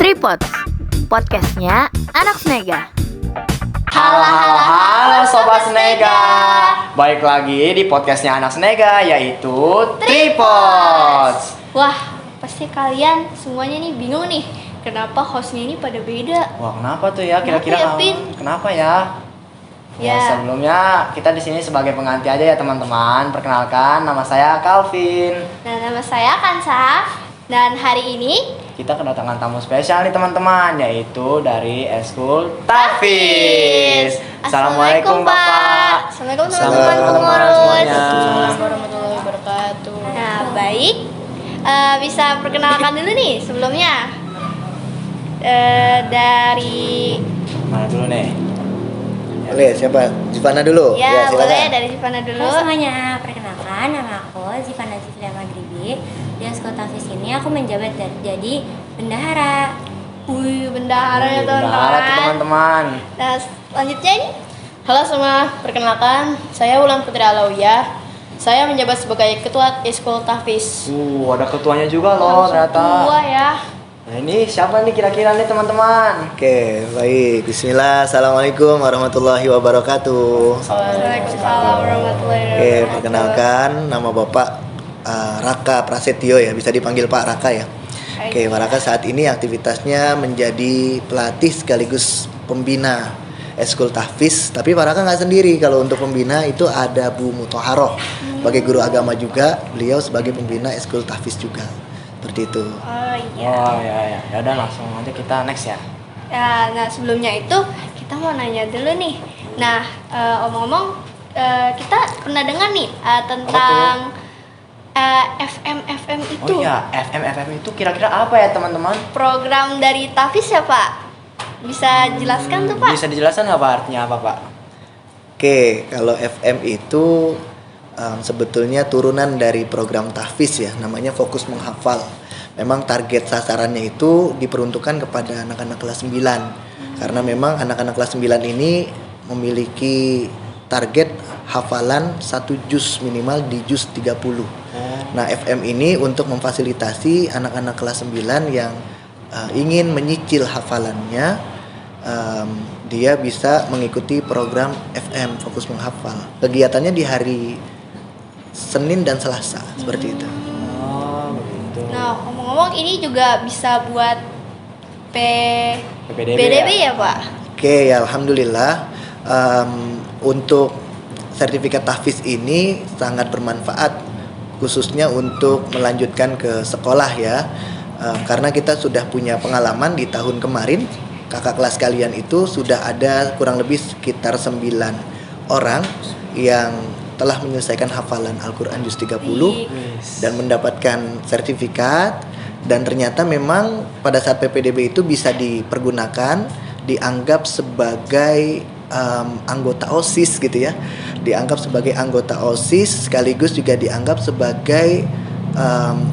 Tripod, podcastnya anak Snega. Halo Sobat Snega. Baik lagi di podcastnya anak Snega, yaitu Tripods. Wah, pasti kalian semuanya nih bingung nih, kenapa hostnya ini pada beda? Wah, kenapa tuh ya? Kira-kira Kenapa ya, Pin? kenapa ya? Ya, sebelumnya kita di sini sebagai pengganti aja ya teman-teman. Perkenalkan, nama saya Calvin. Nah, nama saya Kansaf. Dan hari ini Kita kedatangan tamu spesial nih teman-teman, yaitu dari Eskul Tafis. Assalamualaikum Bapak. Assalamualaikum Assalamualaikum teman-teman semuanya. Assalamualaikum warahmatullahi wabarakatuh. Nah, baik. Bisa perkenalkan dulu nih sebelumnya. Dari Mana dulu nih? Boleh, siapa? Zivana dulu? ya silakan. boleh dari Zivana dulu. Halo semuanya, perkenalkan nama aku Zivana Cecilia Maghribi. Di Eskul Tafis ini aku menjabat jadi bendahara. Wih, bendahara ya Bendahara tuh teman-teman. teman-teman. Nah, selanjutnya ini Halo semua, perkenalkan saya Wulan Putri Alawiyah. Saya menjabat sebagai Ketua Eskul Tafis. Ada ketuanya juga loh ternyata. tua ya. Nah ini siapa nih kira-kira nih teman-teman? Oke, baik. Bismillah. Assalamualaikum warahmatullahi wabarakatuh. Waalaikumsalam warahmatullahi Oke, wabarakatuh. perkenalkan nama Bapak Raka Prasetyo ya, bisa dipanggil Pak Raka ya. Oke, Pak Raka saat ini aktivitasnya menjadi pelatih sekaligus pembina Eskul Tafis. Tapi Pak Raka nggak sendiri, kalau untuk pembina itu ada Bu Mutoharoh sebagai guru agama juga, beliau sebagai pembina Eskul Tafis juga. Seperti itu. Oh iya. Oh ya. Ya udah langsung aja kita next ya. Ya, nah sebelumnya itu kita mau nanya dulu nih. Nah, omong-omong, kita pernah dengar nih tentang FM itu. Oh iya, FM itu kira-kira apa ya teman-teman? Program dari Tafis ya Pak? Bisa jelaskan tuh Pak? Bisa dijelaskan nggak Pak artinya apa Pak? Oke, kalau FM itu sebetulnya turunan dari program Tahfiz ya, namanya Fokus Menghafal. Memang target sasarannya itu diperuntukkan kepada anak-anak kelas 9. Karena memang anak-anak kelas 9 ini memiliki target hafalan 1 juz minimal di juz 30. Nah, FM ini untuk memfasilitasi anak-anak kelas 9 yang ingin menyicil hafalannya, dia bisa mengikuti program FM Fokus Menghafal. Kegiatannya di hari Senin dan Selasa seperti itu. Oh begitu. Nah, ngomong-ngomong ini juga bisa buat PPDB PDB ya Pak? Oke, ya alhamdulillah untuk sertifikat tahfiz ini sangat bermanfaat khususnya untuk melanjutkan ke sekolah ya. Karena kita sudah punya pengalaman di tahun kemarin, kakak kelas kalian itu sudah ada kurang lebih sekitar 9 orang yang telah menyelesaikan hafalan Al-Quran Juz 30 dan mendapatkan sertifikat. Dan ternyata memang pada saat PPDB itu bisa dipergunakan, dianggap sebagai anggota OSIS gitu ya, dianggap sebagai anggota OSIS sekaligus juga dianggap sebagai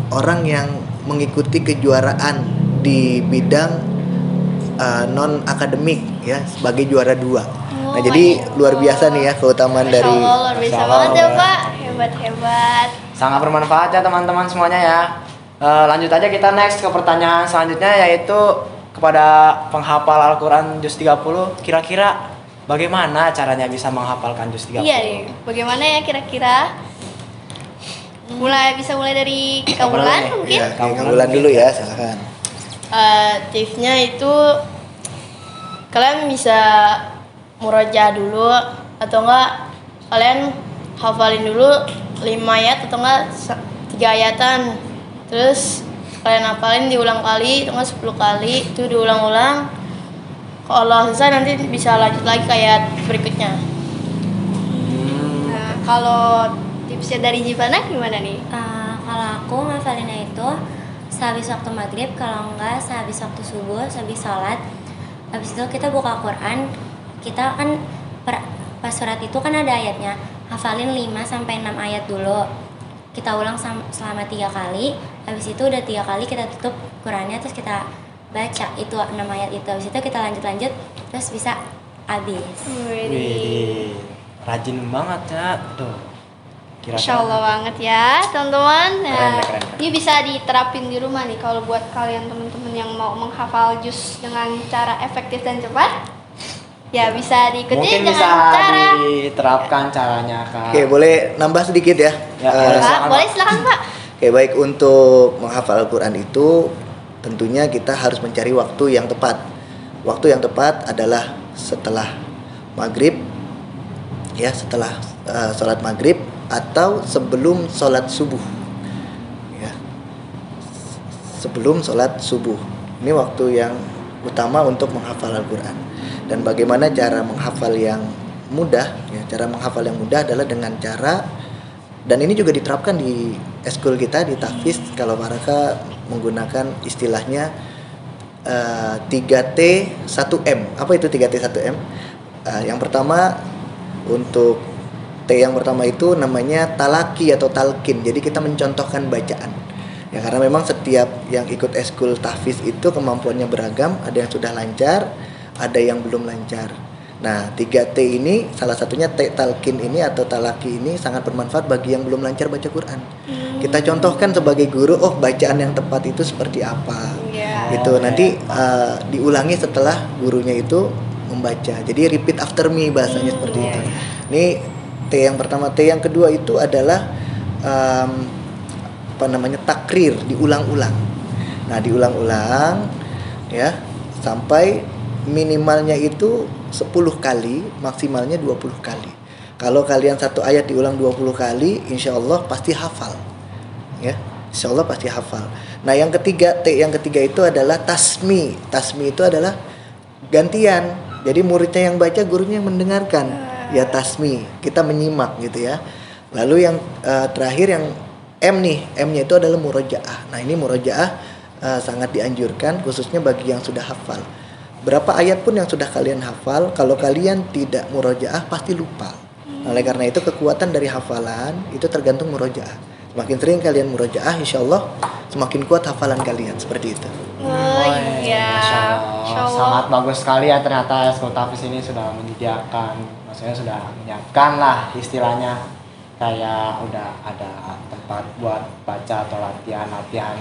orang yang mengikuti kejuaraan di bidang non akademik ya, sebagai juara 2. Nah, jadi luar biasa nih ya keutamaan Masya dari Allah, luar biasa Masya banget ya Allah. Pak. Hebat-hebat. Sangat bermanfaat ya teman-teman semuanya ya. Lanjut aja kita next ke pertanyaan selanjutnya, yaitu kepada penghafal Al-Quran Juz 30. Kira-kira bagaimana caranya bisa menghafalkan Juz 30? Iya nih, bagaimana ya kira-kira? Bisa mulai dari Kaulan mungkin? ya, Kaulan dulu ya, silakan. Tipsnya itu kalian bisa murojaah dulu, atau enggak kalian hafalin dulu 5 ayat atau enggak 3 ayatan. Terus kalian hafalin diulang kali atau enggak 10 kali, itu diulang-ulang. Kalau selesai nanti bisa lanjut lagi ke ayat berikutnya. Nah, kalau tipsnya dari Zivana gimana nih? Kalau aku ngafalinnya itu sehabis waktu maghrib, kalau enggak sehabis waktu subuh, sehabis sholat. Habis itu kita buka Quran, kita kan pas surat itu kan ada ayatnya, hafalin 5-6 ayat dulu, kita ulang selama 3 kali. Habis itu udah 3 kali kita tutup Qurannya, terus kita baca itu 6 ayat itu. Habis itu kita lanjut terus bisa habis. Wih, rajin banget ya tuh. Insya Allah banget ya teman-teman. Nah, Keren. ini bisa diterapin di rumah nih kalau buat kalian teman-teman yang mau menghafal juz dengan cara efektif dan cepat, ya bisa diikuti Mungkin dengan bisa cara. diterapkan caranya Kak. Oke, boleh nambah sedikit ya? Ya, Eh, silakan, Boleh Pak. silakan Pak. Oke, baik, untuk menghafal Al-Quran itu tentunya kita harus mencari waktu yang tepat. Waktu yang tepat adalah setelah maghrib, ya, setelah sholat maghrib atau sebelum sholat subuh, ya, sebelum sholat subuh. Ini waktu yang utama untuk menghafal Al-Quran. Dan bagaimana cara menghafal yang mudah? Ya, cara menghafal yang mudah adalah dengan cara, dan ini juga diterapkan di eskul kita di tahfiz. Kalau Baraka menggunakan istilahnya 3T 1M. Apa itu 3T 1M? Yang pertama, untuk T yang pertama itu namanya talaki atau talqin. Jadi kita mencontohkan bacaan. Ya, karena memang setiap yang ikut eskul tahfiz itu kemampuannya beragam. Ada yang sudah lancar, ada yang belum lancar. Nah, 3T ini salah satunya T talqin ini atau talaki ini sangat bermanfaat bagi yang belum lancar baca Quran. Kita contohkan sebagai guru, oh bacaan yang tepat itu seperti apa. Gitu. Nanti diulangi setelah gurunya itu membaca. Jadi repeat after me bahasanya seperti itu. Ini T yang pertama. T yang kedua itu adalah takrir, diulang-ulang. Nah, diulang-ulang ya sampai minimalnya itu 10 kali, maksimalnya 20 kali. Kalau kalian satu ayat diulang 20 kali, insya Allah pasti hafal. Ya, insya Allah pasti hafal. Nah, yang ketiga, T yang ketiga itu adalah tasmi. Tasmi itu adalah gantian. Jadi muridnya yang baca, gurunya yang mendengarkan. Ya, tasmi. Kita menyimak gitu ya. Lalu yang terakhir yang M nih, M-nya itu adalah murojaah. Nah, ini murojaah sangat dianjurkan khususnya bagi yang sudah hafal. Berapa ayat pun yang sudah kalian hafal, kalau kalian tidak murojaah pasti lupa. Nah, oleh karena itu kekuatan dari hafalan itu tergantung murojaah. Semakin sering kalian murojaah, insya Allah semakin kuat hafalan kalian, seperti itu. Oh iya. Masya Allah. Masya Allah. Sangat bagus sekali ya, ternyata eskul tahfiz ini sudah menyediakan, maksudnya sudah menyiapkan lah istilahnya, kayak udah ada tempat buat baca atau latihan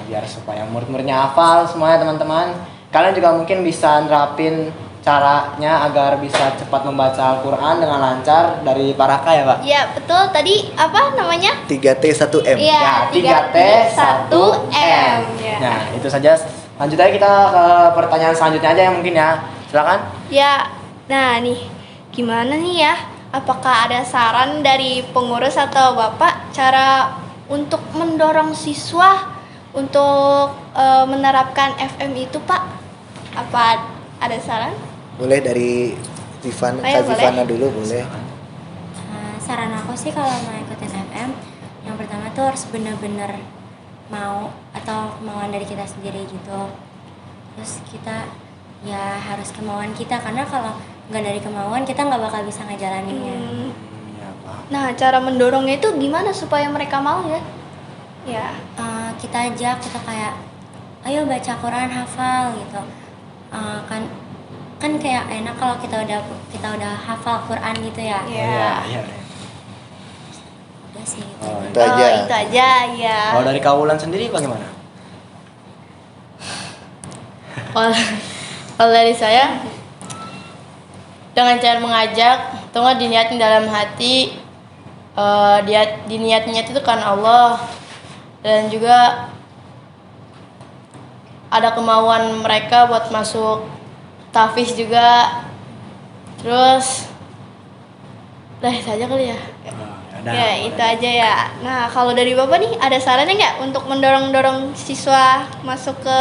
biar supaya murid-muridnya hafal semuanya teman-teman. Kalian juga mungkin bisa nerapin caranya agar bisa cepat membaca Al-Quran dengan lancar dari Baraka ya Pak? Ya betul, tadi apa namanya? 3T 1M. Iya, 3T 1M. Ya. Nah, itu saja. Lanjut aja kita ke pertanyaan selanjutnya aja yang mungkin ya. Silakan. Ya, nah nih, gimana nih ya? Apakah ada saran dari pengurus atau Bapak cara untuk mendorong siswa untuk menerapkan FM itu Pak? Apa ada saran? Boleh dari Zivana, Oh ya, Kak Zivana dulu boleh. Saran aku sih kalau mau ikutin FM, yang pertama tuh harus bener-bener mau atau kemauan dari kita sendiri gitu. Terus kita ya harus kemauan kita, karena kalau nggak dari kemauan kita nggak bakal bisa ngejalaninnya. Ya, Pak. Nah, cara mendorongnya itu gimana supaya mereka mau ya? Ya. Kita ajak, kita kayak ayo baca Quran, hafal gitu. Kan kayak enak kalau kita udah hafal Quran gitu ya. Iya. Udah sih gitu. Oh, Itu aja. Itu aja ya. Kalau dari Kaulan sendiri bagaimana? Kalau dari saya, dengan cara mengajak, atau nggak diniatin dalam hati, diniatnya itu karena Allah, dan juga ada kemauan mereka buat masuk tahfiz juga. Terus udah itu aja kali ya. Ya, itu aja ya. Nah, kalau dari Bapak nih, ada sarannya nggak untuk mendorong siswa masuk ke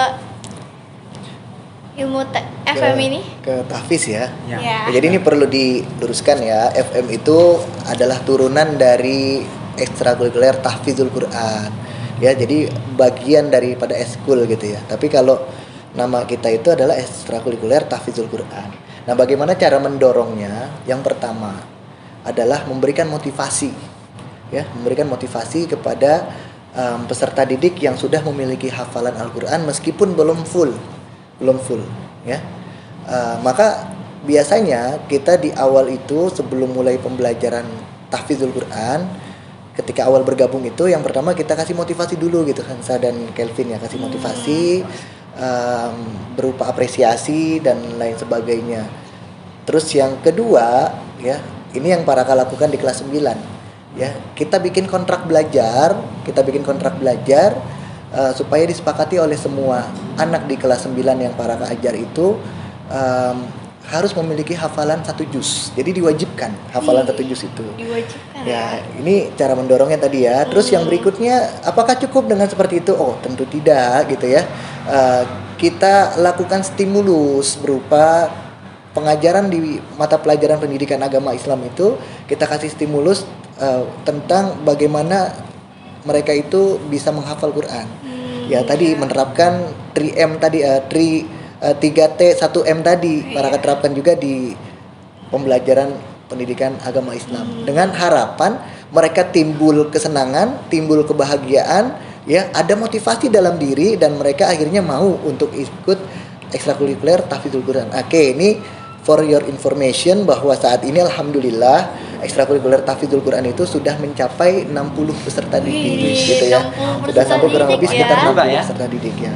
ilmu FM ini? Ke tahfiz ya. Ya. Ya. Ya, jadi ini perlu diluruskan ya, FM itu adalah turunan dari ekstrakurikuler tahfizul Quran. Ya, jadi bagian daripada eskul gitu ya. Tapi kalau nama kita itu adalah ekstrakurikuler tahfizul Quran. Nah, bagaimana cara mendorongnya? Yang pertama adalah memberikan motivasi. Ya, memberikan motivasi kepada peserta didik yang sudah memiliki hafalan Al-Quran meskipun belum full, ya. Maka biasanya kita di awal itu sebelum mulai pembelajaran tahfizul Quran, ketika awal bergabung itu yang pertama kita kasih motivasi dulu gitu, Hansa dan Kelvin ya, kasih motivasi berupa apresiasi dan lain sebagainya. Terus yang kedua ya, ini yang Paraka lakukan di kelas 9 ya. Kita bikin kontrak belajar supaya disepakati oleh semua anak di kelas 9 yang Paraka ajar itu harus memiliki hafalan 1 juz. Jadi diwajibkan hafalan 1 juz itu. Diwajibkan. Ya, ini cara mendorongnya tadi ya. Terus yang berikutnya, apakah cukup dengan seperti itu? Oh, tentu tidak gitu ya. Kita lakukan stimulus berupa pengajaran di mata pelajaran pendidikan agama Islam itu, kita kasih stimulus tentang bagaimana mereka itu bisa menghafal Quran. Ya, tadi menerapkan 3M tadi, 3T 1M tadi, para terapkan juga di pembelajaran pendidikan agama Islam. Dengan harapan mereka timbul kesenangan, timbul kebahagiaan, ya, ada motivasi dalam diri dan mereka akhirnya mau untuk ikut ekstrakurikuler tahfidzul Quran. Oke, ini for your information bahwa saat ini alhamdulillah ekstrakurikuler tahfidzul Quran itu sudah mencapai 60 peserta didik gitu ya. Sudah sampai kurang lebih sekitar 60 peserta didik ya.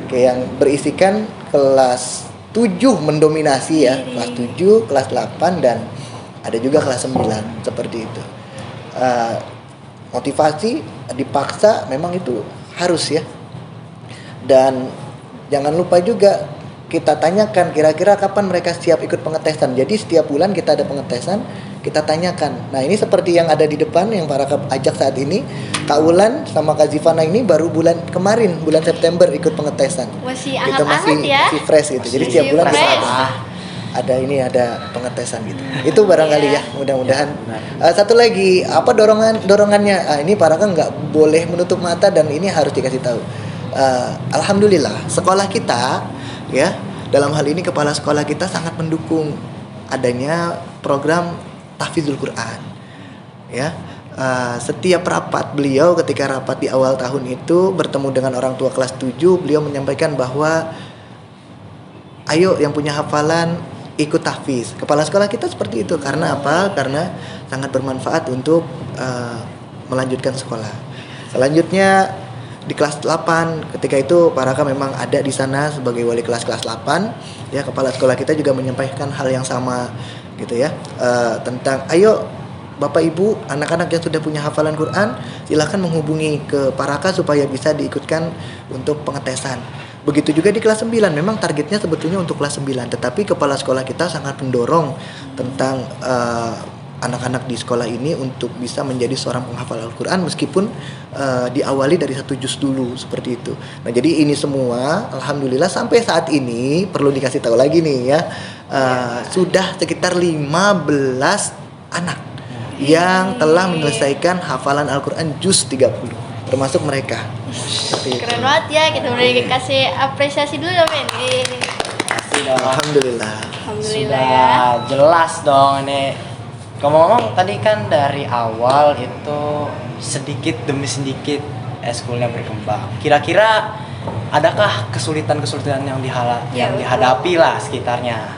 Oke, yang berisikan kelas 7 mendominasi ya, kelas 7, kelas 8 dan ada juga kelas 9 seperti itu. Motivasi dipaksa memang itu harus ya. Dan jangan lupa juga kita tanyakan kira-kira kapan mereka siap ikut pengetesan. Jadi setiap bulan kita ada pengetesan, kita tanyakan. Nah, ini seperti yang ada di depan yang para ajak saat ini. Kak Ulan sama Kak Zivana ini baru bulan kemarin, bulan September ikut pengetesan. Masih Kita anget-anget ya. masih fresh gitu. Jadi setiap bulan kita ada pengetesan gitu. Itu barangkali ya, mudah-mudahan. Satu lagi, apa dorongannya? Ini para kan nggak boleh menutup mata dan ini harus dikasih tahu. Alhamdulillah sekolah kita ya, dalam hal ini kepala sekolah kita sangat mendukung adanya program tahfidzul Quran ya. Setiap rapat beliau, ketika rapat di awal tahun itu bertemu dengan orang tua kelas 7, beliau menyampaikan bahwa ayo yang punya hafalan ikut tahfiz. Kepala sekolah kita seperti itu. Karena apa? Karena sangat bermanfaat untuk melanjutkan sekolah. Selanjutnya di kelas 8, ketika itu Paraka memang ada di sana sebagai wali kelas 8 ya. Kepala sekolah kita juga menyampaikan hal yang sama gitu ya, tentang ayo Bapak Ibu anak-anak yang sudah punya hafalan Quran silakan menghubungi ke Paraka supaya bisa diikutkan untuk pengetesan. Begitu juga di kelas 9, memang targetnya sebetulnya untuk kelas 9, tetapi kepala sekolah kita sangat mendorong tentang anak-anak di sekolah ini untuk bisa menjadi seorang penghafal Al-Quran meskipun diawali dari 1 juz dulu seperti itu. Nah, jadi ini semua alhamdulillah sampai saat ini perlu dikasih tahu lagi nih ya, sudah sekitar 15 anak yang telah menyelesaikan hafalan Al-Quran juz 30 termasuk mereka. Keren banget ya, kita boleh kasih apresiasi dulu dong men. Alhamdulillah. Alhamdulillah ya. Sudah jelas dong ini. Ngomong-ngomong tadi kan dari awal itu sedikit demi sedikit eskulnya berkembang. Kira-kira adakah kesulitan-kesulitan yang dihadapi lah sekitarnya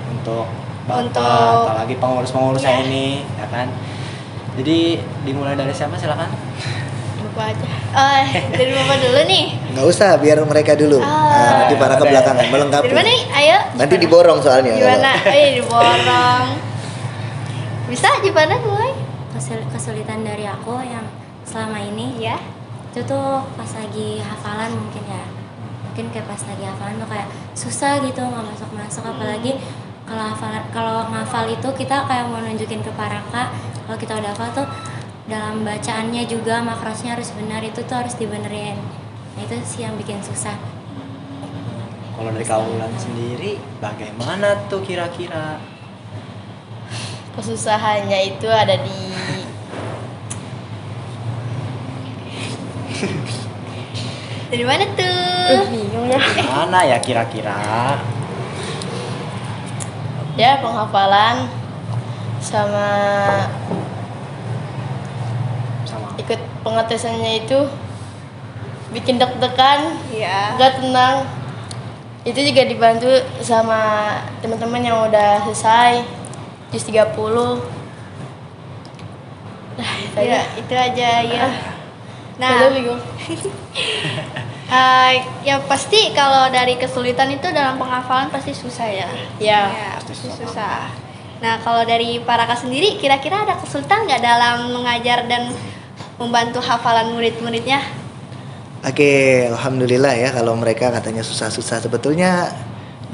untuk bapak atau lagi pengurus-pengurusnya ini, ya kan? Jadi dimulai dari siapa, silakan? Bapak aja. Dari bapak dulu nih. Nggak usah, biar mereka dulu. Nanti para ke belakangan melengkapi. Dari mana nih? Ayo. Nanti diborong soalnya. Gimana? Diborong. Bisa gimana mulai? Kesulitan dari aku yang selama ini Ya. itu tuh pas lagi hafalan mungkin ya, mungkin kayak pas lagi hafalan tuh kayak susah gitu nggak masuk apalagi kalau ngafal itu kita kayak mau nunjukin ke Paraka kalau kita udah hafal tuh dalam bacaannya juga makrosnya harus benar, itu tuh harus dibenerin. Nah, itu sih yang bikin susah. Kalau dari Kaulan sendiri bagaimana tuh kira-kira? Kesusahannya itu ada di Dari mana tuh? bingung ya. Mana ya kira-kira? Ya penghafalan sama ikut pengetesannya itu bikin deg-degan, Iya. gak tenang. Itu juga dibantu sama teman-teman yang udah selesai juz 30. Nah, Ya, itu aja ya. Nah, Nah, bingung. Ya pasti kalau dari kesulitan itu dalam penghafalan pasti susah ya. Ya. Pasti susah. Nah kalau dari para Kak sendiri, kira-kira ada kesulitan nggak dalam mengajar dan membantu hafalan murid-muridnya? Oke, alhamdulillah ya kalau mereka katanya susah-susah. Sebetulnya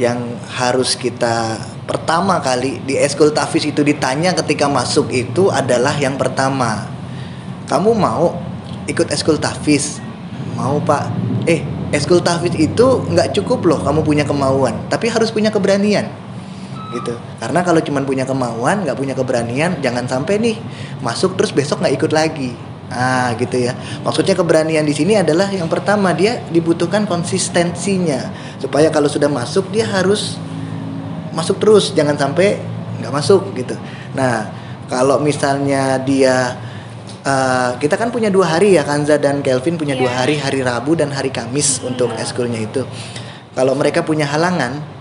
yang harus kita pertama kali di eskul tahfiz itu ditanya ketika masuk itu adalah yang pertama, kamu mau ikut eskul tahfiz? Mau Pak? Eskul tahfiz itu nggak cukup loh kamu punya kemauan, tapi harus punya keberanian gitu. Karena kalau cuma punya kemauan nggak punya keberanian, jangan sampai nih masuk terus besok nggak ikut lagi. Gitu ya. Maksudnya keberanian di sini adalah yang pertama, dia dibutuhkan konsistensinya supaya kalau sudah masuk dia harus masuk terus, jangan sampai nggak masuk gitu. Nah kalau misalnya dia kita kan punya 2 hari ya, Kanza dan Kelvin punya 2 hari, hari Rabu dan hari Kamis untuk eskulnya itu. Kalau mereka punya halangan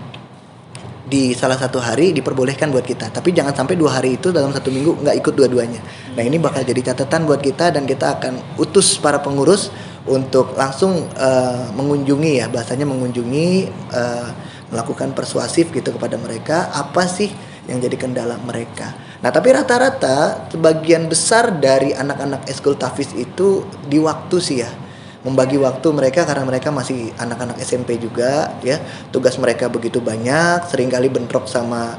di salah satu hari diperbolehkan buat kita, tapi jangan sampai 2 hari itu dalam 1 minggu nggak ikut dua-duanya. Nah ini bakal jadi catatan buat kita dan kita akan utus para pengurus untuk langsung mengunjungi ya, bahasanya mengunjungi, melakukan persuasif gitu kepada mereka apa sih yang jadi kendala mereka. Nah tapi rata-rata sebagian besar dari anak-anak eskul tahfiz itu di waktu sih ya, membagi waktu mereka karena mereka masih anak-anak SMP juga ya, tugas mereka begitu banyak, seringkali bentrok sama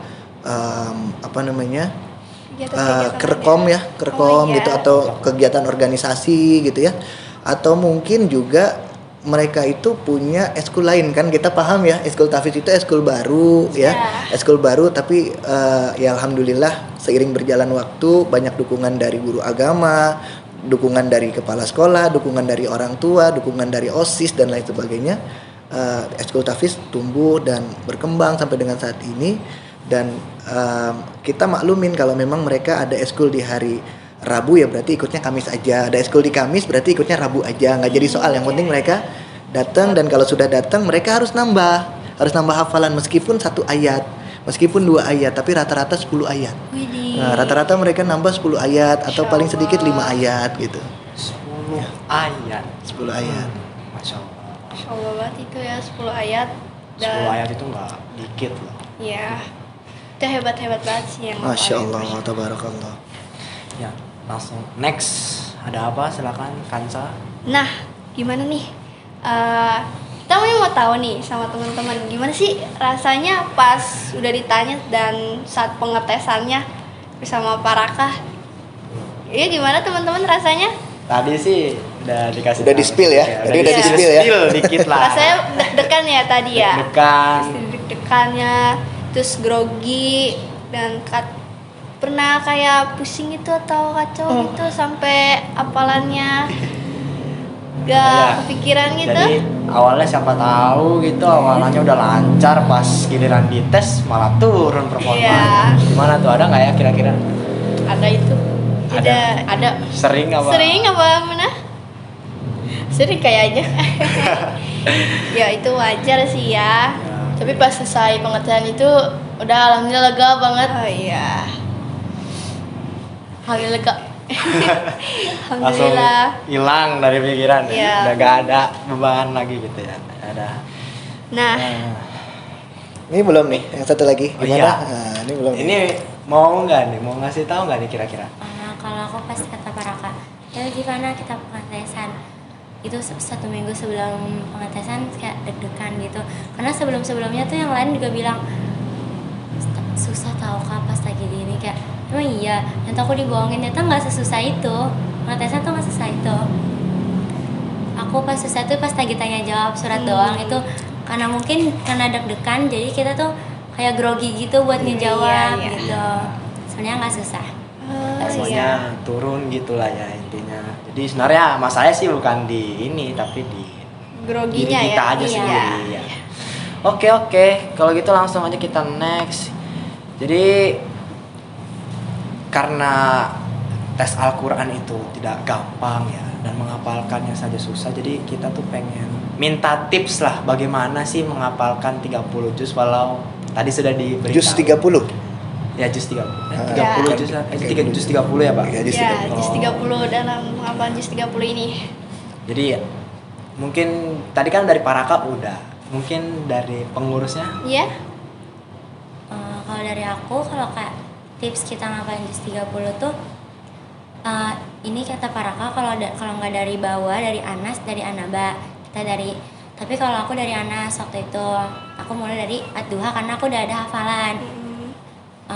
kerkom gitu atau kegiatan organisasi gitu ya, atau mungkin juga mereka itu punya eskul lain. Kan kita paham ya, eskul tahfiz itu eskul baru ya, eskul baru, tapi ya alhamdulillah seiring berjalan waktu banyak dukungan dari guru agama, dukungan dari kepala sekolah, dukungan dari orang tua, dukungan dari OSIS dan lain sebagainya. Eskul tahfiz tumbuh dan berkembang sampai dengan saat ini. Dan kita maklumin kalau memang mereka ada eskul di hari Rabu ya berarti ikutnya Kamis aja, ada eskul di Kamis berarti ikutnya Rabu aja, nggak jadi soal. Yang penting mereka datang, dan kalau sudah datang mereka harus nambah hafalan meskipun 1 ayat, meskipun 2 ayat, tapi rata-rata 10 ayat. Nah, rata-rata mereka nambah 10 ayat atau paling sedikit 5 ayat gitu. 10 ayat. 10 ayat. Masya Allah. Masya Allah banget itu ya 10 ayat. 10 ayat itu nggak dikit loh. Iya. Itu hebat-hebat banget sih yang Masya Allah, tabarakallah. Ya, langsung next. Ada apa? Silakan Kansa. Nah, gimana nih? Kita mau tahu nih sama teman-teman, gimana sih rasanya pas udah ditanya dan saat pengetesannya bersama Pak Raka? Iya, gimana teman-teman rasanya? Tadi sih udah dikasih. Udah di-spill ya? Tadi udah di-spill ya? Di-spill dikit lah. Rasanya deg-degan ya tadi ya? Deg-degan. Deg-degannya, terus grogi dan pernah kayak pusing itu atau kacau gitu sampai hafalannya gak kepikiran gitu. Jadi awalnya siapa tahu gitu, awalannya udah lancar, pas giliran dites malah turun performanya. Gimana tuh, ada nggak ya kira-kira? Ada itu. Ada. Sering apa? Sering apa mana? Sering kayaknya. Ya itu wajar sih ya. Tapi pas selesai pengetesan itu udah alhamdulillah lega banget. Oh iya. Alhamdulillah lega. Langsung Alhamdulillah. hilang dari pikiran. Iya. Udah gak ada beban lagi gitu ya. Ada. Nah, Ini belum nih, yang satu lagi Oh, gimana? iya. Nah, ini belum. Ini mau nggak nih? Mau ngasih tahu nggak nih kira-kira? Kalau aku pas kata Pak Raka, ya gimana kita pengetesan? Itu 1 minggu sebelum pengetesan kayak deg-degan gitu. Karena sebelum-sebelumnya tuh yang lain juga bilang susah tahu Kak pas lagi di ini, kayak emang iya, nanti aku dibohongin, ternyata nggak sesusah itu. Pengetesan tuh nggak susah itu. Aku pas susah tuh pas lagi tanya jawab surat doang itu, karena mungkin karena deg-degan jadi kita tuh kayak grogi gitu buat ngejawab iya. gitu. Sebenarnya nggak susah. Semuanya turun gitulah ya intinya. Jadi sebenarnya masalahnya sih bukan di ini, tapi di groginya diri kita ya. aja Iya. sendiri ya. Oke. Kalau gitu langsung aja kita next. Jadi karena tes Al-Quran itu tidak gampang ya, dan menghafalkannya saja susah, jadi kita tuh pengen minta tips lah bagaimana sih menghafalkan 30 juz walau tadi sudah diberikan. Juz 30. Ya juz 30. Ya. 30 juz. Juz 30 ya, Pak. Ya, juz Ya, 30. juz 30 dalam penghafalan juz 30 ini. Jadi Mungkin tadi kan dari Paraka udah. Mungkin dari pengurusnya? Iya? Kalau dari aku, kalau kayak tips kita ngapalin juz 30 tuh ini kata Paraka, kalau nggak dari bawah, dari Anas, dari Anaba, kita dari. Tapi kalau aku dari Anas waktu itu, aku mulai dari Ad-Duha karena aku udah ada hafalan.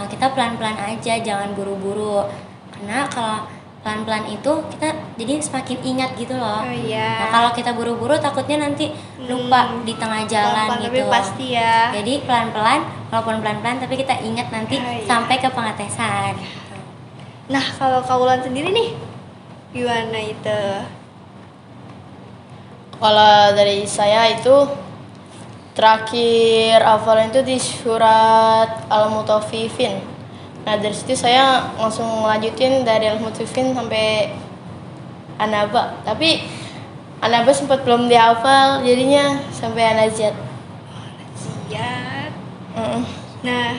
Kita pelan-pelan aja, jangan buru-buru. Karena kalau pelan-pelan itu kita jadi semakin ingat gitu loh. Oh iya. Nah, kalau kita buru-buru takutnya nanti lupa di tengah jalan Gampang, gitu. tapi pasti ya. Jadi pelan-pelan, walaupun pelan-pelan tapi kita ingat nanti Oh, iya. sampai ke pengetesan. Nah, kalau Kaulan sendiri nih, gimana itu? Kalau dari saya itu terakhir hafalan itu di surat Al-Mutaffifin. Nah dari situ saya langsung lanjutin dari Al-Mutaffifin sampai An-Naba. Tapi An-Naba sempat belum dihafal, jadinya sampai An-Naziat. Siap. Mm. Nah,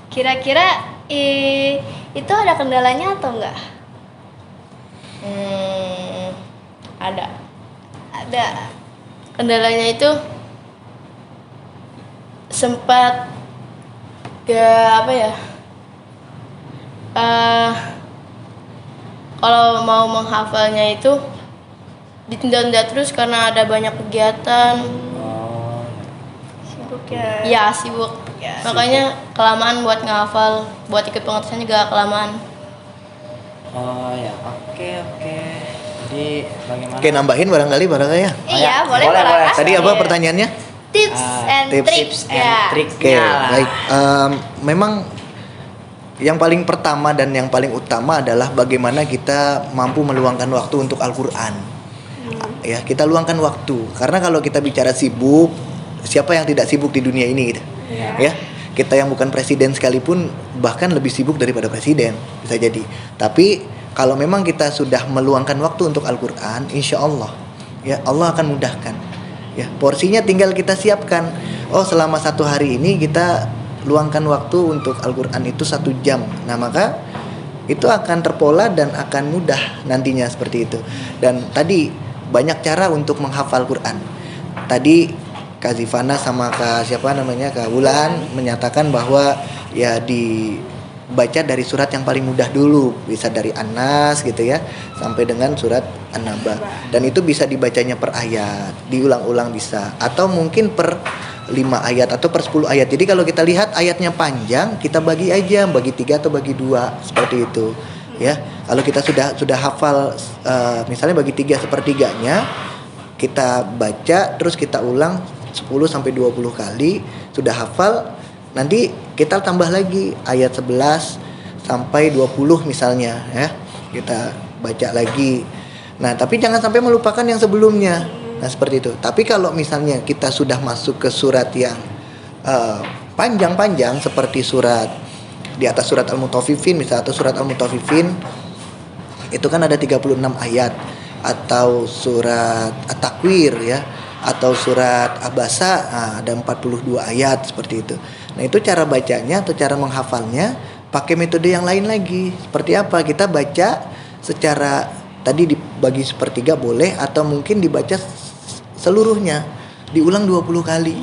kira-kira itu ada kendalanya atau enggak? Ada. Ada. Kendalanya itu sempat kalau mau menghafalnya itu ditunda-tunda terus karena ada banyak kegiatan. Oh, Sibuk ya. Ya sibuk. Ya, Makanya kelamaan buat ngehafal, buat ikut pengetesan juga kelamaan. oh ya, oke. Jadi bagaimana? Oke, nambahin barangkali ya. Iya, Boleh, boleh boleh. Pak. Tadi apa pertanyaannya? Tips and tips tricks and ya. tricks. Oke, Lah. baik. Memang yang paling pertama dan yang paling utama adalah bagaimana kita mampu meluangkan waktu untuk Al-Quran. Ya, kita luangkan waktu. Karena kalau kita bicara sibuk, siapa yang tidak sibuk di dunia ini gitu? Ya, kita yang bukan presiden sekalipun bahkan lebih sibuk daripada presiden bisa jadi. Tapi kalau memang kita sudah meluangkan waktu untuk Al-Quran, insya Allah, ya Allah akan mudahkan. Ya, porsinya tinggal kita siapkan. Oh, selama 1 hari ini kita luangkan waktu untuk Al-Quran itu 1 jam. Nah, maka itu akan terpola dan akan mudah nantinya seperti itu. Dan tadi banyak cara untuk menghafal Quran. Tadi Kak Zifana sama Kak Wulan menyatakan bahwa ya dibaca dari surat yang paling mudah dulu, bisa dari An-Nas gitu ya, sampai dengan surat An-Naba. Dan itu bisa dibacanya per ayat, diulang-ulang bisa, atau mungkin per 5 ayat atau per 10 ayat. Jadi kalau kita lihat ayatnya panjang, kita bagi aja, bagi 3 atau bagi 2 seperti itu. Ya, kalau kita sudah hafal misalnya bagi 3/3-nya, kita baca terus kita ulang 10 sampai 20 kali, sudah hafal, nanti kita tambah lagi ayat 11 sampai 20 misalnya ya. Kita baca lagi. Nah, tapi jangan sampai melupakan yang sebelumnya. Nah, seperti itu. Tapi kalau misalnya kita sudah masuk ke surat yang panjang-panjang seperti surat di atas surat Al-Mutaffifin misalnya, atau surat Al-Mutaffifin itu kan ada 36 ayat, atau surat At-Takwir ya, atau surat Abasa, ada 42 ayat seperti itu. Nah, itu cara bacanya atau cara menghafalnya pakai metode yang lain lagi. Seperti apa? Kita baca secara tadi dibagi sepertiga boleh, atau mungkin dibaca seluruhnya, diulang 20 kali.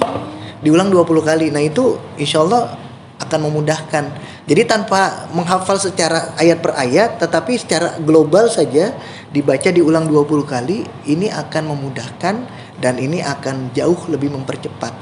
Diulang 20 kali. Nah, itu insya Allah akan memudahkan. Jadi tanpa menghafal secara ayat per ayat, tetapi secara global saja dibaca diulang 20 kali, ini akan memudahkan dan ini akan jauh lebih mempercepat.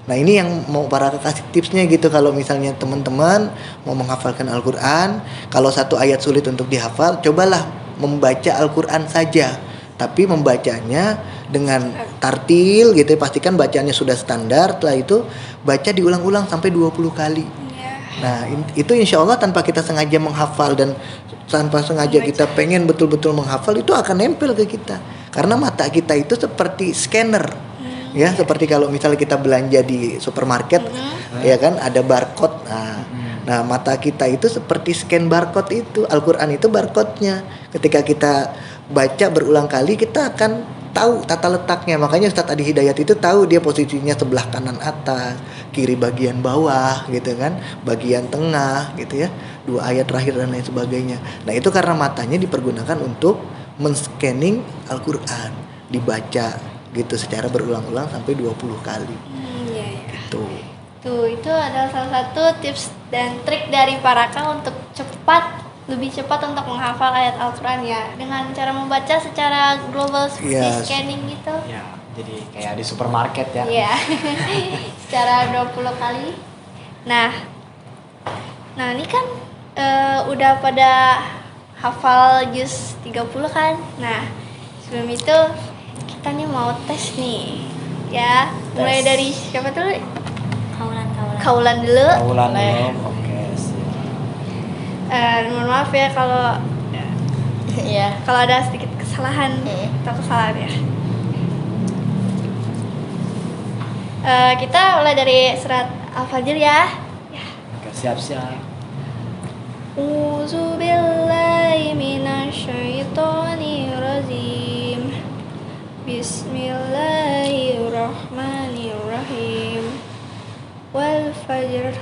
Nah, ini yang mau para kasih tipsnya gitu. Kalau misalnya teman-teman mau menghafalkan Al-Quran, kalau satu ayat sulit untuk dihafal, cobalah membaca Al-Quran saja, tapi membacanya dengan tartil gitu ya. Pastikan bacaannya sudah standar. Setelah itu baca diulang-ulang sampai 20 kali. Nah, itu insya Allah tanpa kita sengaja menghafal dan tanpa sengaja kita pengen betul-betul menghafal, itu akan nempel ke kita. Karena mata kita itu seperti scanner. Ya, seperti kalau misalnya kita belanja di supermarket, ya kan ada barcode. Nah, mata kita itu seperti scan barcode itu. Al-Quran itu barcode-nya. Ketika kita baca berulang kali, kita akan tahu tata letaknya. Makanya Ustadz Adi Hidayat itu tahu dia posisinya sebelah kanan atas, kiri bagian bawah gitu kan, bagian tengah gitu ya, 2 ayat terakhir dan lain sebagainya. Nah, itu karena matanya dipergunakan untuk men-scanning Al-Quran. dibaca gitu secara berulang-ulang sampai 20 kali. Iya, iya. Gitu. Tuh, itu adalah salah satu tips dan trik dari para Kak untuk lebih cepat untuk menghafal ayat Al-Quran ya, dengan cara membaca secara global seperti Yes. scanning gitu. Ya, jadi kayak di supermarket ya. Iya. Secara 20 kali. Nah, ini kan udah pada hafal juz 30 kan. Nah, sebelum itu kita nih mau tes nih. Ya, mulai Tes. dari siapa dulu? Kaulan. Kaulan dulu. Kaulan Boleh. belum. Oke, siap. Mohon maaf ya kalau Iya. ada sedikit kesalahan atau kesalahan ya. Kita mulai dari surat Al-Fajr ya. Oke, siap-siap. A'udzu billahi minasyaitonir rajim. Bismillahirrahmanirrahim. Wal fajr.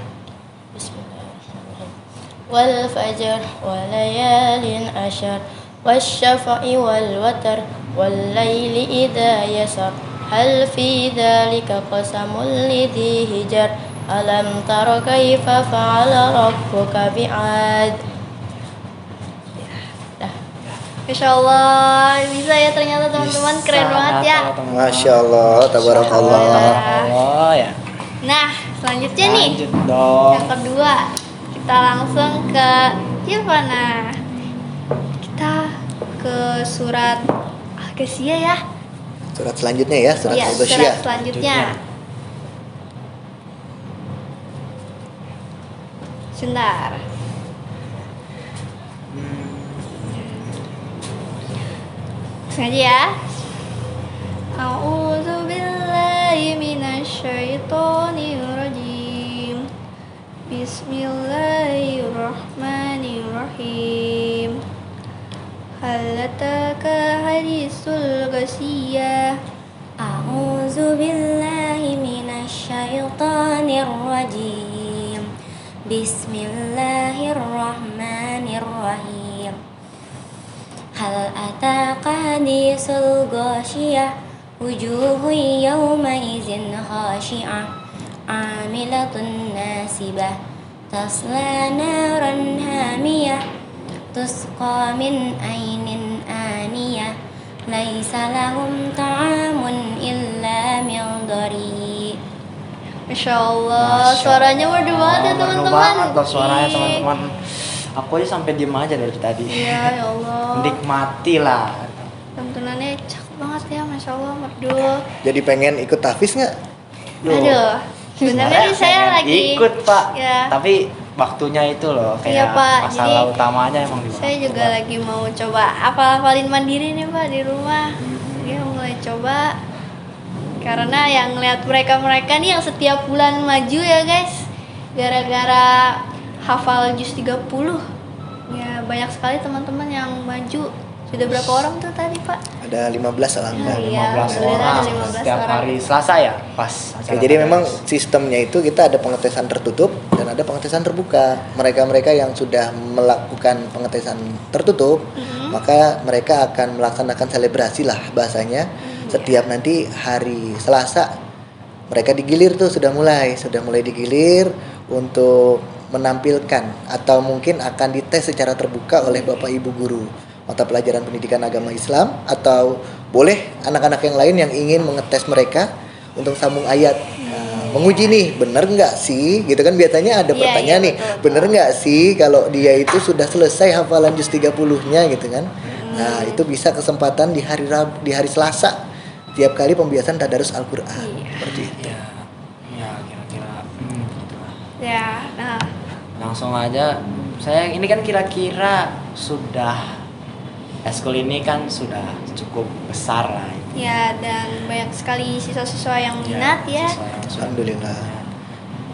Wal fajr wa layalin ashar wasyafa'i wal watar wal laili idza yasar hal fi dzalika qasamul lidhi hijar alam tara kaifa fa'ala rabbuka bi'ad. Masya Allah, bisa ya ternyata teman-teman, keren banget ya. Masya Allah, tabarakallah. Oh ya. Nah, selanjutnya nih, Lanjut dong. yang kedua, kita langsung ke Gimana? Kita ke surat Al-Ghasyiyah ya. Surat selanjutnya ya, surat Iya, Al-Ghasyiyah. surat selanjutnya. Sebentar. Sengaja ya. A'udzu billahi minasyaitonir rajim. Bismillahirrahmanirrahim. Hal ataka hadisul ghasyiyah. A'udzu billahi minasyaitonir rajim. Bismillahirrahmanirrahim. Hal ataka hadisul ghasyiyah. Wujuhun yawma idzin khashi'ah. Amilatun nasibah. Tasla naran hamiyah. Tusqa min ainin aniyah. Laisa lahum ta'amun illa min dhari. Masya Allah, suaranya merdu banget ya teman-teman. Merdu banget loh suaranya teman-teman. Aku aja sampai diem aja dari tadi. Iya, ya Allah. Nikmati lah. Tontonannya cakep banget ya, Masya Allah, merdu. Jadi pengen ikut tahfiz nggak? Aduh, sebenarnya nih saya pengen lagi ikut pak, Ya. tapi waktunya itu loh Iya, kayak Pak. masalah Jadi, utamanya emang di Saya waktu, juga Pak. lagi mau coba hafalin mandiri nih Pak di rumah. Dia mulai coba karena yang ngeliat mereka nih yang setiap bulan maju ya guys, gara-gara hafal juz 30. Ya banyak sekali teman-teman yang maju. Sudah berapa orang tuh tadi Pak? Ada 15 alhamdulillah. Iya, 15 alhamdulillah orang ada 15 setiap orang. hari Selasa ya pas Oke, acara jadi tahfiz. memang sistemnya itu kita ada pengetesan tertutup dan ada pengetesan terbuka. Mereka-mereka yang sudah melakukan pengetesan tertutup, maka mereka akan melaksanakan selebrasi lah bahasanya. Setiap nanti hari Selasa mereka digilir tuh sudah mulai digilir untuk menampilkan atau mungkin akan dites secara terbuka oleh Bapak Ibu guru mata pelajaran pendidikan agama Islam, atau boleh anak-anak yang lain yang ingin mengetes mereka untuk sambung ayat. Nah, menguji nih bener nggak sih gitu kan, biasanya ada Iya, pertanyaan iya, nih, betul. bener nggak sih kalau dia itu sudah selesai hafalan juz 30-nya gitu kan. Nah itu bisa kesempatan di hari Selasa tiap kali pembiasan tadarus Al-Quran. Seperti itu. ya kira-kira gitu lah. Ya, nah Langsung aja, saya ini kan kira-kira sudah eskul ini kan sudah cukup besar lah. ya dan banyak sekali siswa-siswa yang minat ya. siswa yang sudah Alhamdulillah.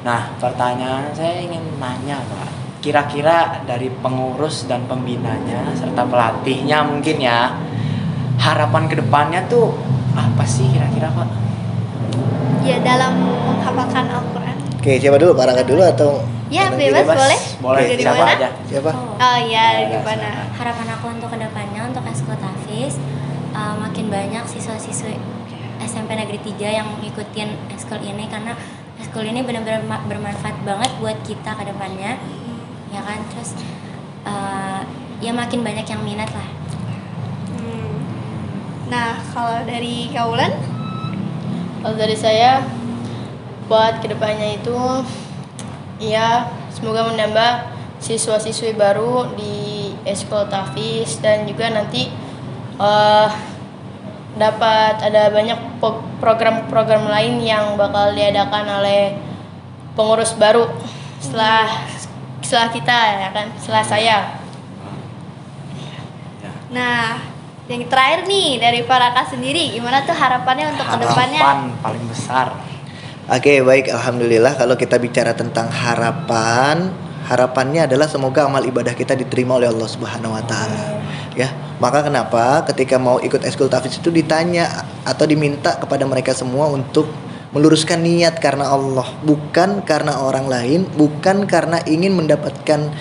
Nah, pertanyaan saya ingin nanya, Pak. Kira-kira dari pengurus dan pembinanya serta pelatihnya mungkin ya, harapan kedepannya tuh apa sih kira-kira, Pak? Ya dalam menghafalkan Al-Quran. Oke, siapa dulu? Pak Rangga dulu atau? Ya Nanti bebas, bebas. boleh. Boleh, Dari siapa mana? aja. Siapa? Oh iya, Ya, gimana? Harapan aku untuk kedepannya untuk eskul tahfiz makin banyak siswa-siswi SMP Negeri 3 yang ngikutin ekskul ini, karena ekskul ini benar-benar bermanfaat banget buat kita ke depannya, ya kan. Terus ya makin banyak yang minat lah. Nah, kalau dari Kaulan? Kalau dari saya, buat kedepannya itu, ya semoga menambah siswa-siswi baru di Eskul Tahfiz, dan juga nanti dapat ada banyak program-program lain yang bakal diadakan oleh pengurus baru setelah kita, ya kan, setelah saya. Nah, yang terakhir nih dari Faraka sendiri, gimana tuh harapannya untuk kedepannya? Harapan paling besar. Oke, baik, alhamdulillah. Kalau kita bicara tentang harapannya adalah semoga amal ibadah kita diterima oleh Allah Subhanahu wa taala. Ya, maka kenapa ketika mau ikut Eskul Tahfiz itu ditanya atau diminta kepada mereka semua untuk meluruskan niat karena Allah, bukan karena orang lain, bukan karena ingin mendapatkan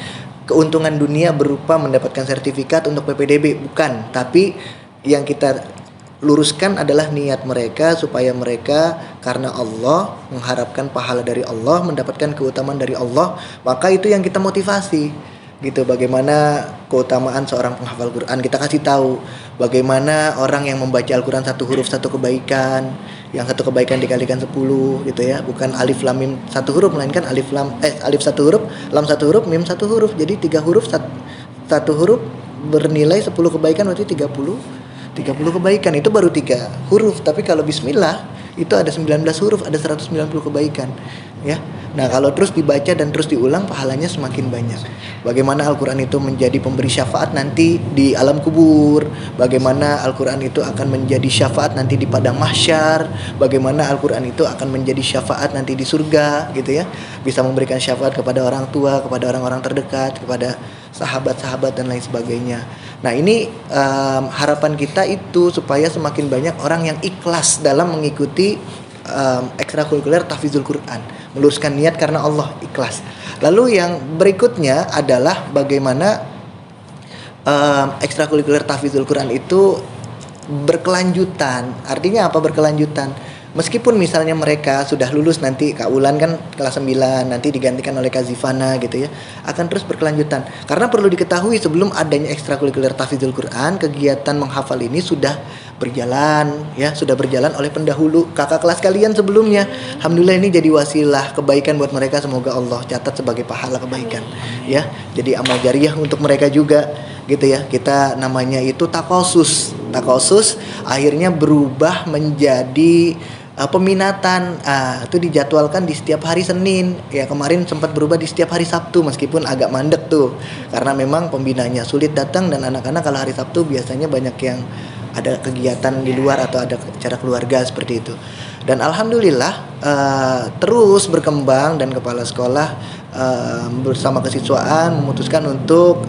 keuntungan dunia berupa mendapatkan sertifikat untuk PPDB, bukan. Tapi yang kita luruskan adalah niat mereka, supaya mereka karena Allah, mengharapkan pahala dari Allah, mendapatkan keutamaan dari Allah. Maka itu yang kita motivasi gitu. Bagaimana keutamaan seorang penghafal Quran, kita kasih tahu bagaimana orang yang membaca Al-Quran satu huruf satu kebaikan, yang satu kebaikan dikalikan 10 gitu ya, bukan alif lam mim satu huruf, melainkan alif satu huruf, lam satu huruf, mim satu huruf. Jadi 3 huruf satu huruf bernilai 10 kebaikan, berarti 30 kebaikan. Itu baru 3 huruf, tapi kalau bismillah itu ada 19 huruf, ada 190 kebaikan ya. Nah, kalau terus dibaca dan terus diulang, pahalanya semakin banyak. Bagaimana Al-Quran itu menjadi pemberi syafaat nanti di alam kubur, bagaimana Al-Quran itu akan menjadi syafaat nanti di padang mahsyar, bagaimana Al-Quran itu akan menjadi syafaat nanti di surga gitu ya. Bisa memberikan syafaat kepada orang tua, kepada orang-orang terdekat, kepada sahabat-sahabat dan lain sebagainya. Nah, ini harapan kita itu supaya semakin banyak orang yang ikhlas dalam mengikuti ekstrakurikuler tahfizul Quran, meluruskan niat karena Allah, ikhlas. Lalu yang berikutnya adalah bagaimana ekstrakurikuler tahfizul Quran itu berkelanjutan. Artinya apa berkelanjutan? Meskipun misalnya mereka sudah lulus, nanti Kak Ulan kan kelas 9, nanti digantikan oleh Kak Zifana gitu ya, akan terus berkelanjutan. Karena perlu diketahui, sebelum adanya ekstrakurikuler tahfizul Quran, kegiatan menghafal ini sudah berjalan ya, sudah berjalan oleh pendahulu kakak kelas kalian sebelumnya. Alhamdulillah, ini jadi wasilah kebaikan buat mereka, semoga Allah catat sebagai pahala kebaikan ya. Jadi amal jariah untuk mereka juga gitu ya. Kita namanya itu takosus akhirnya berubah menjadi peminatan. Itu dijadwalkan di setiap hari Senin ya. Kemarin sempat berubah di setiap hari Sabtu, meskipun agak mandek tuh karena memang pembinanya sulit datang, dan anak-anak kalau hari Sabtu biasanya banyak yang ada kegiatan di luar atau ada acara keluarga seperti itu. Dan alhamdulillah terus berkembang, dan kepala sekolah bersama kesiswaan memutuskan untuk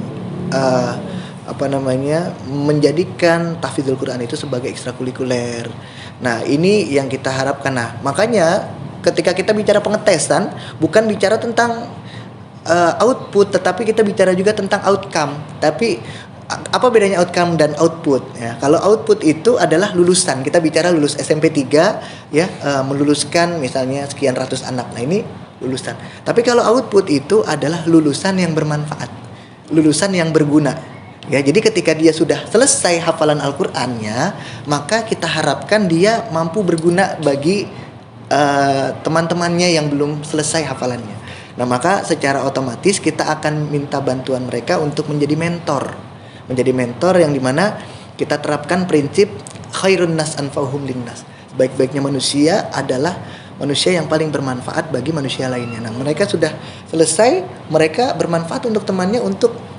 menjadikan tahfizul Quran itu sebagai ekstrakurikuler. Nah, ini yang kita harapkan. Nah, makanya ketika kita bicara pengetesan, bukan bicara tentang output, tetapi kita bicara juga tentang outcome. Tapi apa bedanya outcome dan output ya? Kalau output itu adalah lulusan, kita bicara lulus SMP 3 ya, meluluskan misalnya sekian ratus anak. Nah, ini lulusan. Tapi kalau output itu adalah lulusan yang bermanfaat, lulusan yang berguna. Ya, jadi ketika dia sudah selesai hafalan Al-Qur'annya, maka kita harapkan dia mampu berguna bagi teman-temannya yang belum selesai hafalannya. Nah, maka secara otomatis kita akan minta bantuan mereka untuk menjadi mentor yang dimana kita terapkan prinsip khairun nas anfa'uhum linnas. Sebaik-baiknya manusia adalah manusia yang paling bermanfaat bagi manusia lainnya. Nah, mereka sudah selesai, mereka bermanfaat untuk temannya, untuk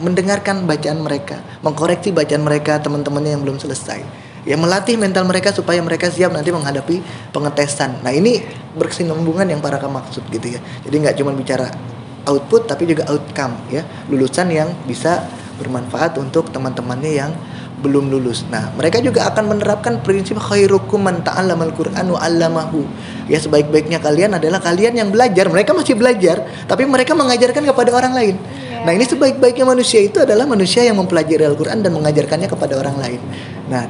mendengarkan bacaan mereka, mengkoreksi bacaan mereka, teman-temannya yang belum selesai. Ya, melatih mental mereka supaya mereka siap nanti menghadapi pengetesan. Nah, ini berkesinambungan yang para maksud gitu ya. Jadi nggak cuma bicara output, tapi juga outcome ya, lulusan yang bisa bermanfaat untuk teman-temannya yang belum lulus. Nah, mereka juga akan menerapkan prinsip khairukum man ta'allamal Qur'an wa 'allamahu. Ya, sebaik-baiknya kalian adalah kalian yang belajar. Mereka masih belajar, tapi mereka mengajarkan kepada orang lain. Nah, ini sebaik-baiknya manusia itu adalah manusia yang mempelajari Al-Qur'an dan mengajarkannya kepada orang lain. Nah,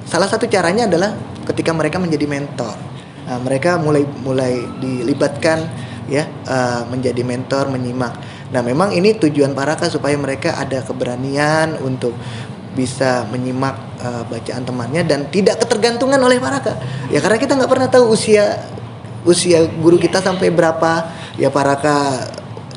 salah satu caranya adalah ketika mereka menjadi mentor. Nah, mereka mulai dilibatkan ya, menjadi mentor, menyimak. Nah, memang ini tujuan Paraka supaya mereka ada keberanian untuk bisa menyimak bacaan temannya dan tidak ketergantungan oleh Paraka. Ya karena kita nggak pernah tahu usia guru kita sampai berapa. Ya Paraka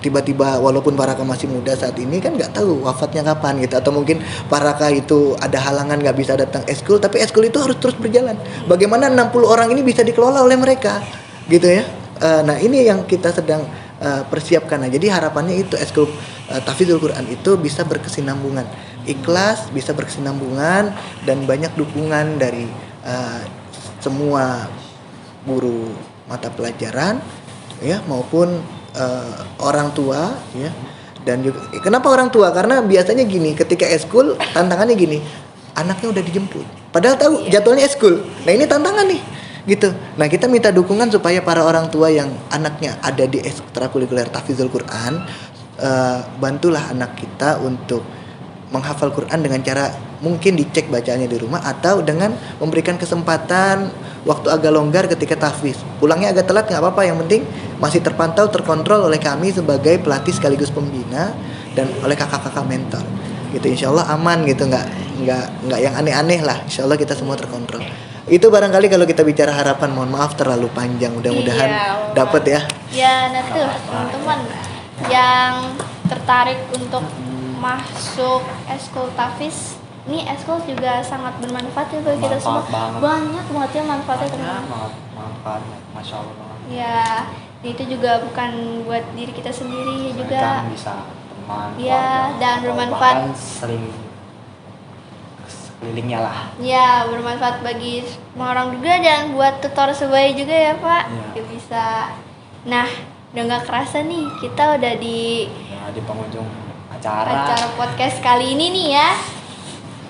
tiba-tiba, walaupun Paraka masih muda saat ini kan nggak tahu wafatnya kapan gitu, atau mungkin Paraka itu ada halangan nggak bisa datang eskul, tapi eskul itu harus terus berjalan. Bagaimana 60 orang ini bisa dikelola oleh mereka gitu ya. Nah ini yang kita sedang persiapkan. Nah, jadi harapannya itu eskul tahfidzul Quran itu bisa berkesinambungan, ikhlas, bisa berkesinambungan, dan banyak dukungan dari semua guru mata pelajaran ya, maupun orang tua ya. Dan juga kenapa orang tua? Karena biasanya gini, ketika eskul tantangannya gini, anaknya udah dijemput padahal tahu jadwalnya eskul. Nah ini tantangan nih gitu. Nah kita minta dukungan supaya para orang tua yang anaknya ada di ekstrakurikuler tahfidzul Quran, bantulah anak kita untuk menghafal Quran dengan cara mungkin dicek bacaannya di rumah, atau dengan memberikan kesempatan waktu agak longgar ketika tahfiz. Pulangnya agak telat nggak apa-apa, yang penting masih terpantau, terkontrol oleh kami sebagai pelatih sekaligus pembina dan oleh kakak-kakak mentor. Gitu, insya Allah aman gitu, nggak yang aneh-aneh lah. Insya Allah kita semua terkontrol. Itu barangkali kalau kita bicara harapan, mohon maaf terlalu panjang. Mudah-mudahan dapat ya. Ya, nah tuh teman-teman yang tertarik untuk masuk eskul tahfiz, ini eskul juga sangat bermanfaat ya bagi kita semua. Banyak banget ya manfaatnya teman-teman. Manfaatnya, masya Allah banget. Ya, itu juga bukan buat diri kita sendiri juga. Mereka bisa teman, Ya, dan bermanfaat. bahkan sekelilingnya lah. Ya, bermanfaat bagi semua orang juga, dan buat tutor sebaya juga ya Pak. Iya. Ya, bisa. Nah, udah nggak kerasa nih kita udah di Ya, di penghujung acara podcast kali ini nih ya,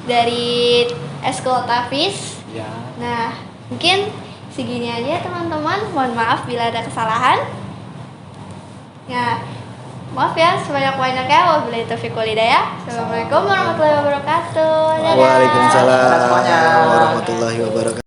dari eskul tahfiz. ya. Nah, mungkin segini aja teman-teman. Mohon maaf bila ada kesalahan. Ya, maaf ya sebanyak-banyaknya. Wabillahi taufiq wal hidayah. Assalamualaikum warahmatullahi wabarakatuh. Dadah. Waalaikumsalam Semuanya. warahmatullahi wabarakatuh.